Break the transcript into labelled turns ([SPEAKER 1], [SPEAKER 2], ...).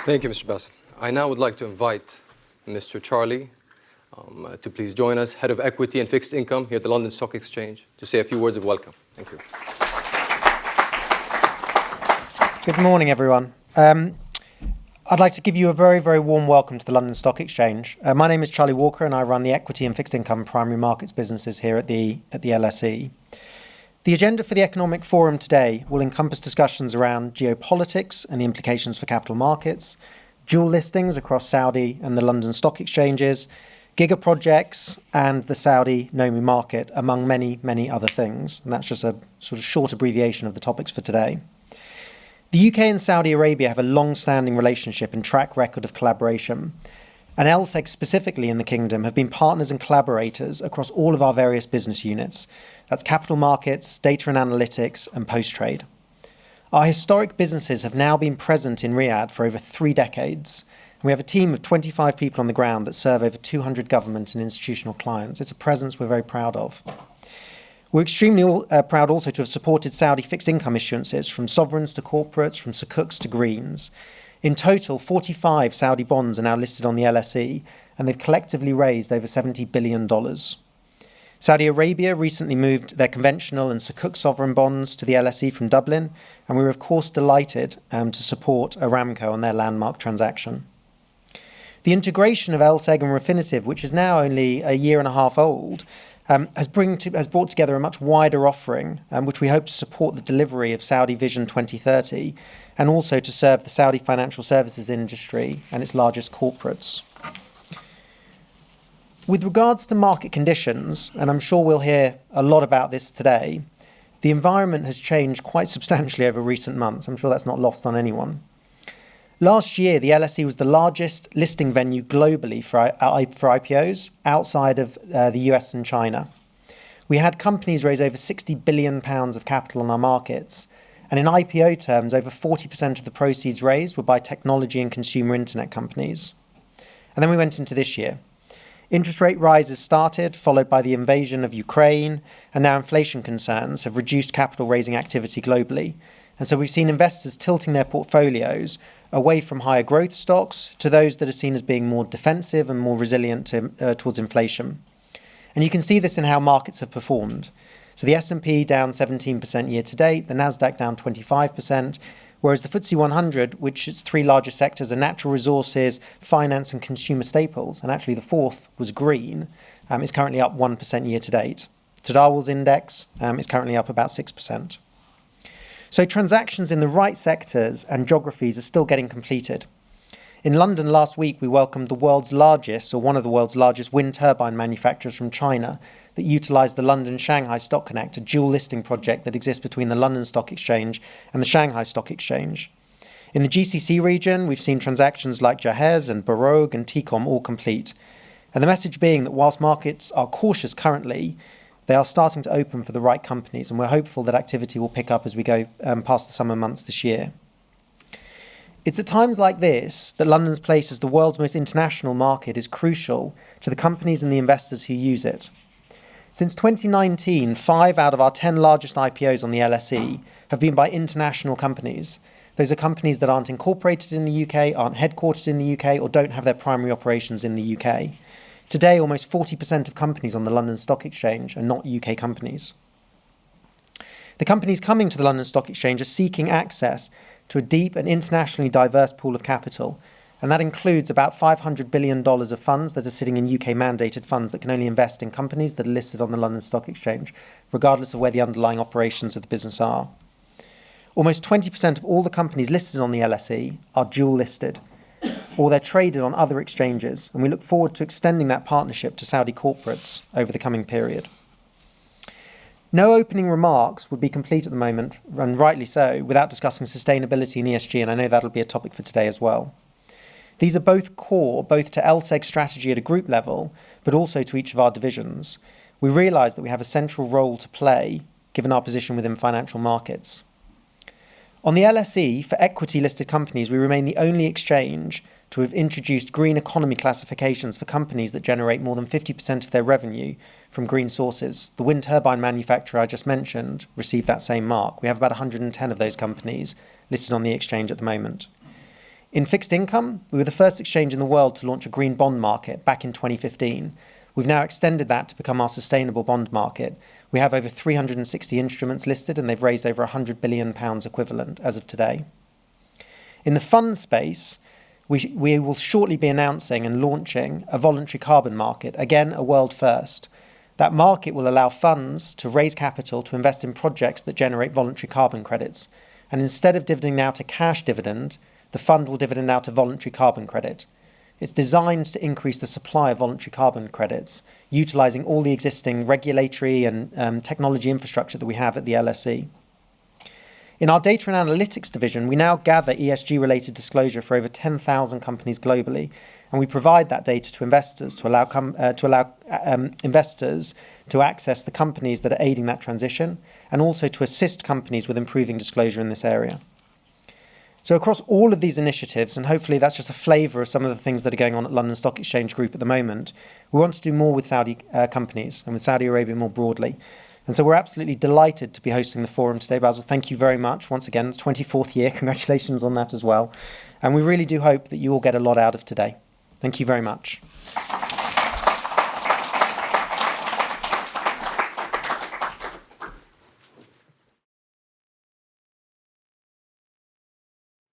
[SPEAKER 1] Thank you, Mr. Bassel. I now would like to invite Mr. Charlie to please join us, Head of Equity and Fixed Income here at the London Stock Exchange, to say a few words of welcome. Thank you.
[SPEAKER 2] Good morning, everyone. I'd like to give you a very, very warm welcome to the London Stock Exchange. My name is Charlie Walker, and I run the Equity and Fixed Income Primary Markets businesses here at the LSE. The agenda for the Economic Forum today will encompass discussions around geopolitics and the implications for capital markets, dual listings across Saudi and the London Stock Exchanges, giga projects, and the Saudi NOMI market, among many, many other things. And that's just a sort of short abbreviation of the topics for today. The UK and Saudi Arabia have a long-standing relationship and track record of collaboration. And LSEG specifically in the Kingdom have been partners and collaborators across all of our various business units. That's capital markets, data and analytics, and post-trade. Our historic businesses have now been present in Riyadh for over 3 decades. And we have a team of 25 people on the ground that serve over 200 government and institutional clients. It's a presence we're very proud of. We're extremely proud also to have supported Saudi fixed income issuances from sovereigns to corporates, from sukuks to greens. In total, 45 Saudi bonds are now listed on the LSE, and they've collectively raised over $70 billion. Saudi Arabia recently moved their conventional and sukuk sovereign bonds to the LSE from Dublin, and we were of course delighted to support Aramco on their landmark transaction. The integration of LSEG and Refinitiv, which is now only a year and a half old, has brought together a much wider offering, which we hope to support the delivery of Saudi Vision 2030 and also to serve the Saudi financial services industry and its largest corporates. With regards to market conditions, and I'm sure we'll hear a lot about this today, the environment has changed quite substantially over recent months. I'm sure that's not lost on anyone. Last year, the LSE was the largest listing venue globally for IPOs outside of the US and China. We had companies raise over £60 billion of capital on our markets. And in IPO terms, over 40% of the proceeds raised were by technology and consumer internet companies. And then we went into this year. Interest rate rises started, followed by the invasion of Ukraine, and now inflation concerns have reduced capital raising activity globally. And so we've seen investors tilting their portfolios away from higher growth stocks to those that are seen as being more defensive and more resilient towards inflation. And you can see this in how markets have performed. So the S&P down 17% year to date, the Nasdaq down 25%, whereas the FTSE 100, which its 3 largest sectors are natural resources, finance and consumer staples, and actually the fourth was green, is currently up 1% year to date. Tadawul's index is currently up about 6%. So transactions in the right sectors and geographies are still getting completed. In London last week, we welcomed the world's largest, or one of the world's largest, wind turbine manufacturers from China that utilised the London-Shanghai Stock Connect, a dual listing project that exists between the London Stock Exchange and the Shanghai Stock Exchange. In the GCC region, we've seen transactions like Jahez and Barogue and Tcom all complete. And the message being that whilst markets are cautious currently, they are starting to open for the right companies, and we're hopeful that activity will pick up as we go past the summer months this year. It's at times like this that London's place as the world's most international market is crucial to the companies and the investors who use it. Since 2019, 5 out of our 10 largest IPOs on the LSE have been by international companies. Those are companies that aren't incorporated in the UK, aren't headquartered in the UK, or don't have their primary operations in the UK. Today, almost 40% of companies on the London Stock Exchange are not UK companies. The companies coming to the London Stock Exchange are seeking access to a deep and internationally diverse pool of capital, and that includes about $500 billion of funds that are sitting in UK-mandated funds that can only invest in companies that are listed on the London Stock Exchange, regardless of where the underlying operations of the business are. Almost 20% of all the companies listed on the LSE are dual listed, or they're traded on other exchanges, and we look forward to extending that partnership to Saudi corporates over the coming period. No opening remarks would be complete at the moment, and rightly so, without discussing sustainability and ESG, and I know that'll be a topic for today as well. These are both core, both to LSEG's strategy at a group level, but also to each of our divisions. We realise that we have a central role to play, given our position within financial markets. On the LSE, for equity-listed companies, we remain the only exchange to have introduced green economy classifications for companies that generate more than 50% of their revenue from green sources. The wind turbine manufacturer I just mentioned received that same mark. We have about 110 of those companies listed on the exchange at the moment. In fixed income, we were the first exchange in the world to launch a green bond market back in 2015. We've now extended that to become our sustainable bond market. We have over 360 instruments listed, and they've raised over £100 billion equivalent as of today. In the fund space, we will shortly be announcing and launching a voluntary carbon market, again, a world first. That market will allow funds to raise capital to invest in projects that generate voluntary carbon credits. And instead of dividending out a cash dividend, the fund will dividend out a voluntary carbon credit. It's designed to increase the supply of voluntary carbon credits, utilising all the existing regulatory and technology infrastructure that we have at the LSE. In our data and analytics division, we now gather ESG-related disclosure for over 10,000 companies globally, and we provide that data to investors to allow investors to access the companies that are aiding that transition, and also to assist companies with improving disclosure in this area. So across all of these initiatives, and hopefully that's just a flavour of some of the things that are going on at London Stock Exchange Group at the moment, we want to do more with Saudi companies and with Saudi Arabia more broadly. And so we're absolutely delighted to be hosting the forum today. Basil, thank you very much. Once again, it's 24th year. Congratulations on that as well. And we really do hope that you all get a lot out of today. Thank you very much.